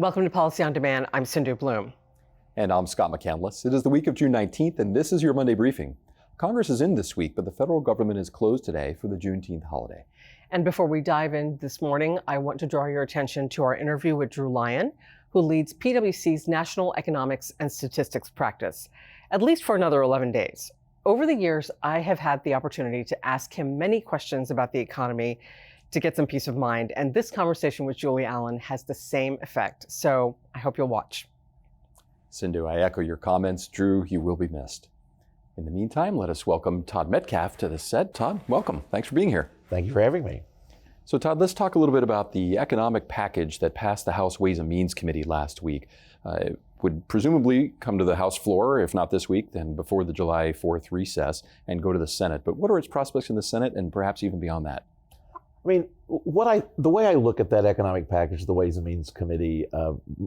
Welcome to Policy on Demand. I'm Sindhu Blume. And I'm Scott McCandless. It is the week of June 19th, and this is your Monday briefing. Congress is in this week, but the federal government is closed today for the Juneteenth holiday. And before we dive in this morning, I want to draw your attention to our interview with Drew Lyon, who leads PwC's National Economics and Statistics practice, at least for another 11 days. Over the years, I have had the opportunity to ask him many questions about the economy to get some peace of mind, and this conversation with Julie Allen has the same effect, so I hope you'll watch. Sindhu, I echo your comments. Drew, you will be missed. In the meantime, let us welcome Todd Metcalf to the set. Todd, welcome. Thanks for being here. Thank you for having me. So Todd, let's talk a little bit about the economic package that passed the House Ways and Means Committee last week. It would presumably come to the House floor, if not this week, then before the July 4th recess, and go to the Senate. But what are its prospects in the Senate and perhaps even beyond that? I mean, the way I look at that economic package, the Ways and Means Committee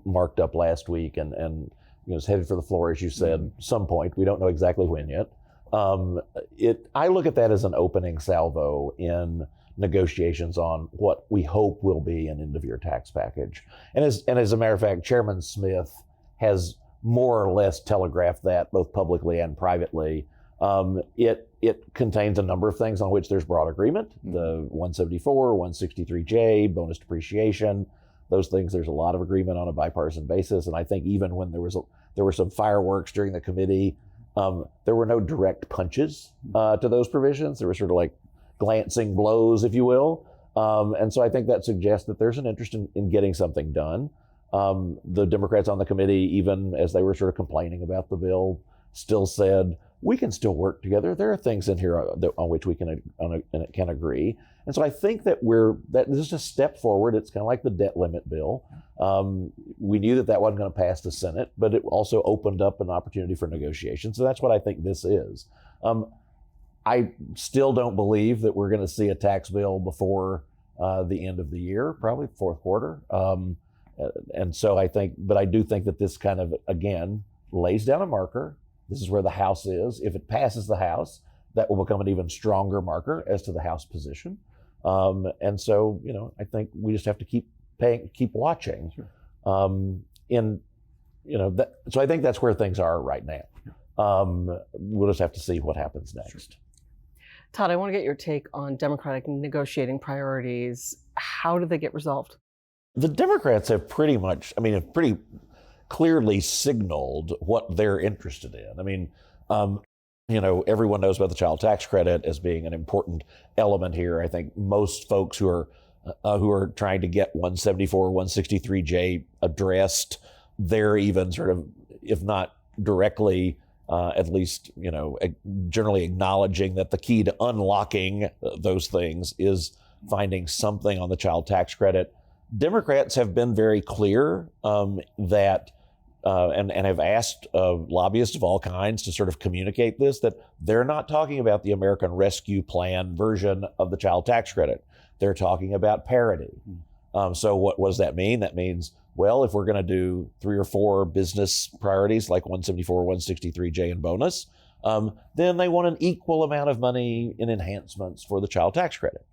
marked up last week and is headed for the floor, as you said, some point. We don't know exactly when yet. I look at that as an opening salvo in negotiations on what we hope will be an end-of-year tax package. And as a matter of fact, Chairman Smith has more or less telegraphed that both publicly and privately. It contains a number of things on which there's broad agreement. The 174, 163J, bonus depreciation, those things, there's a lot of agreement on a bipartisan basis. And I think even when there were some fireworks during the committee, there were no direct punches to those provisions. There were sort of like glancing blows, if you will. And so I think that suggests that there's an interest in getting something done. The Democrats on the committee, even as they were sort of complaining about the bill, still said, we can still work together. There are things in here on which we can agree. And so I think that this is a step forward. It's kind of like the debt limit bill. We knew that wasn't going to pass the Senate, but it also opened up an opportunity for negotiation. So that's what I think this is. I still don't believe that we're going to see a tax bill before the end of the year, probably fourth quarter. And so I do think that this kind of, again, lays down a marker. This is where the House is. If it passes the House, that will become an even stronger marker as to the House position. And so, I think we just have to keep watching. Sure. So I think that's where things are right now. We'll just have to see what happens next. Sure. Todd, I want to get your take on Democratic negotiating priorities. How do they get resolved? The Democrats have pretty clearly signaled what they're interested in. I mean, everyone knows about the child tax credit as being an important element here. I think most folks who are trying to get 174, 163J addressed, they're even sort of, if not directly, at least, generally acknowledging that the key to unlocking those things is finding something on the child tax credit. Democrats have been very clear that and have asked lobbyists of all kinds to sort of communicate this, that they're not talking about the American Rescue Plan version of the child tax credit. They're talking about parity. So what does that mean? That means, well, if we're going to do 3 or 4 business priorities like 174, 163J and bonus, then they want an equal amount of money in enhancements for the child tax credit.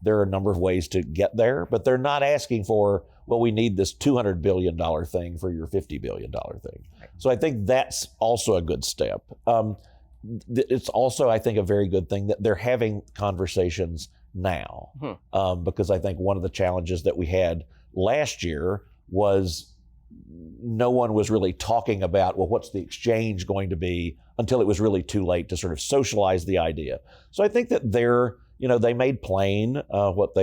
There are a number of ways to get there, but they're not asking for, well, we need this $200 billion thing for your $50 billion thing. So I think that's also a good step. It's also, I think, a very good thing that they're having conversations now, because I think one of the challenges that we had last year was no one was really talking about, well, what's the exchange going to be until it was really too late to sort of socialize the idea. So I think that they made plain what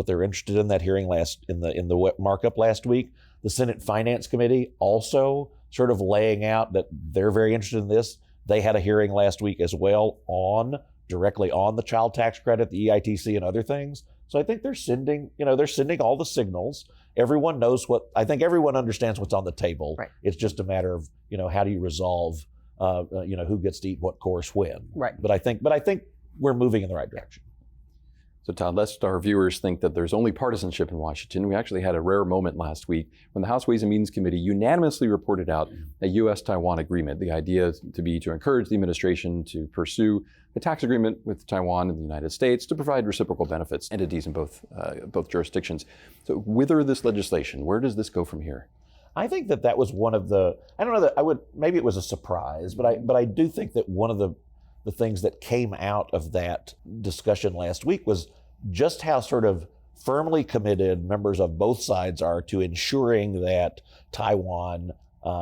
they're interested in that hearing in the markup last week. The Senate Finance Committee also sort of laying out that they're very interested in this. They had a hearing last week as well directly on the child tax credit, the EITC, and other things. So I think they're sending all the signals. Everyone understands what's on the table. Right. It's just a matter of, how do you resolve, who gets to eat what course when. Right. But I think we're moving in the right direction. So Todd, lest our viewers think that there's only partisanship in Washington, we actually had a rare moment last week when the House Ways and Means Committee unanimously reported out a US-Taiwan agreement. The idea to encourage the administration to pursue a tax agreement with Taiwan and the United States to provide reciprocal benefits to entities in both jurisdictions. So whither this legislation? Where does this go from here? I think that was one of the, I don't know that maybe it was a surprise, but I do think that one of the things that came out of that discussion last week was just how sort of firmly committed members of both sides are to ensuring that Taiwan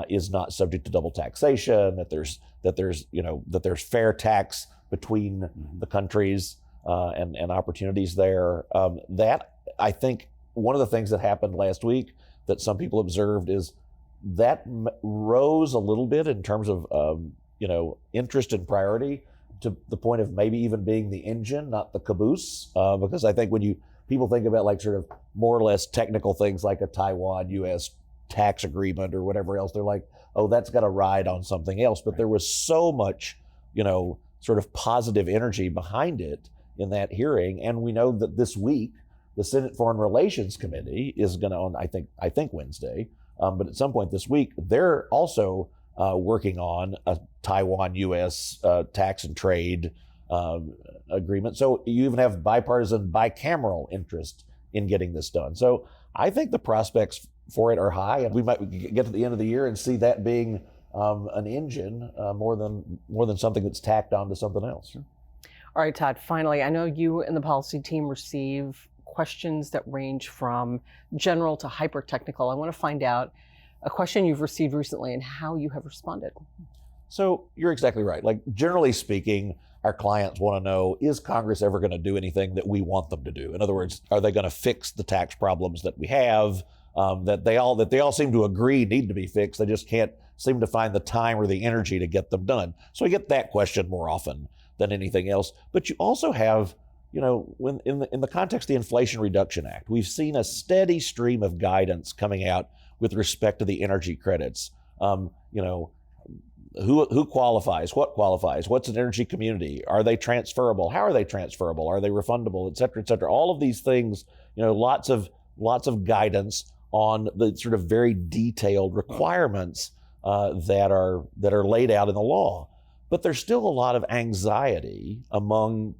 is not subject to double taxation, that there's fair tax between the countries and opportunities there. That, I think, one of the things that happened last week that some people observed is that rose a little bit in terms of interest and priority to the point of maybe even being the engine, not the caboose, because I think when people think about like sort of more or less technical things like a Taiwan US tax agreement or whatever else, they're like, oh, that's got to ride on something else. But there was so much, sort of positive energy behind it in that hearing. And we know that this week, the Senate Foreign Relations Committee is going to, on I think Wednesday, but at some point this week, they're also working on a Taiwan-U.S. Tax and trade agreement. So you even have bipartisan, bicameral interest in getting this done. So I think the prospects for it are high, and we might get to the end of the year and see that being an engine more than something that's tacked onto something else. All right, Todd, finally, I know you and the policy team receive questions that range from general to hyper-technical. I want to find out a question you've received recently and how you have responded. So you're exactly right. Like, generally speaking, our clients want to know, is Congress ever going to do anything that we want them to do? In other words, are they going to fix the tax problems that we have, that they all seem to agree need to be fixed? They just can't seem to find the time or the energy to get them done. So I get that question more often than anything else. But you also have, when in the context of the Inflation Reduction Act, we've seen a steady stream of guidance coming out with respect to the energy credits. Who qualifies? What qualifies? What's an energy community? Are they transferable? How are they transferable? Are they refundable? Et cetera, et cetera. All of these things, lots of guidance on the sort of very detailed requirements that are laid out in the law. But there's still a lot of anxiety among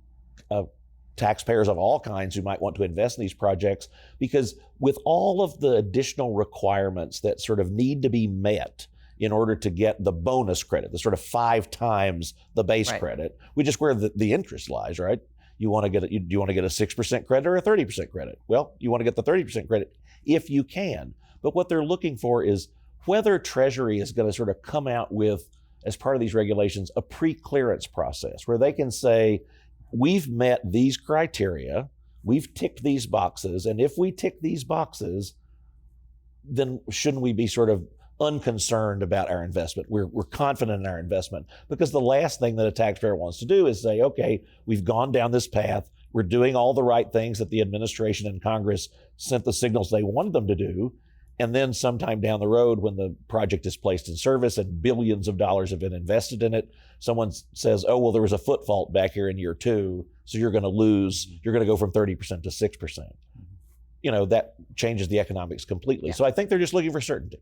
taxpayers of all kinds who might want to invest in these projects, because with all of the additional requirements that sort of need to be met in order to get the bonus credit, the sort of 5 times the base credit, which is where the interest lies, right? Do you want to get a 6% credit or a 30% credit? Well, you want to get the 30% credit if you can. But what they're looking for is whether Treasury is going to sort of come out with, as part of these regulations, a pre-clearance process where they can say, we've met these criteria, we've ticked these boxes, and if we tick these boxes, then shouldn't we be sort of unconcerned about our investment? We're confident in our investment, because the last thing that a taxpayer wants to do is say, okay, we've gone down this path, we're doing all the right things that the administration and Congress sent the signals they wanted them to do, and then sometime down the road, when the project is placed in service and billions of dollars have been invested in it, someone says, oh, well, there was a foot fault back here in year 2, so you're going to go from 30% to 6%. That changes the economics completely. Yeah. So I think they're just looking for certainty.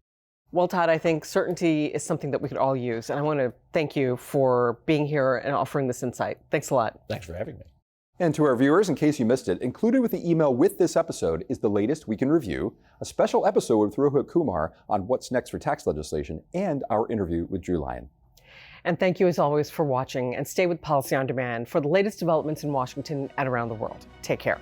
Well, Todd, I think certainty is something that we could all use. And I want to thank you for being here and offering this insight. Thanks a lot. Thanks for having me. And to our viewers, in case you missed it, included with the email with this episode is the latest Week in Review, a special episode with Rohit Kumar on what's next for tax legislation, and our interview with Drew Lyon. And thank you as always for watching, and stay with Policy on Demand for the latest developments in Washington and around the world. Take care.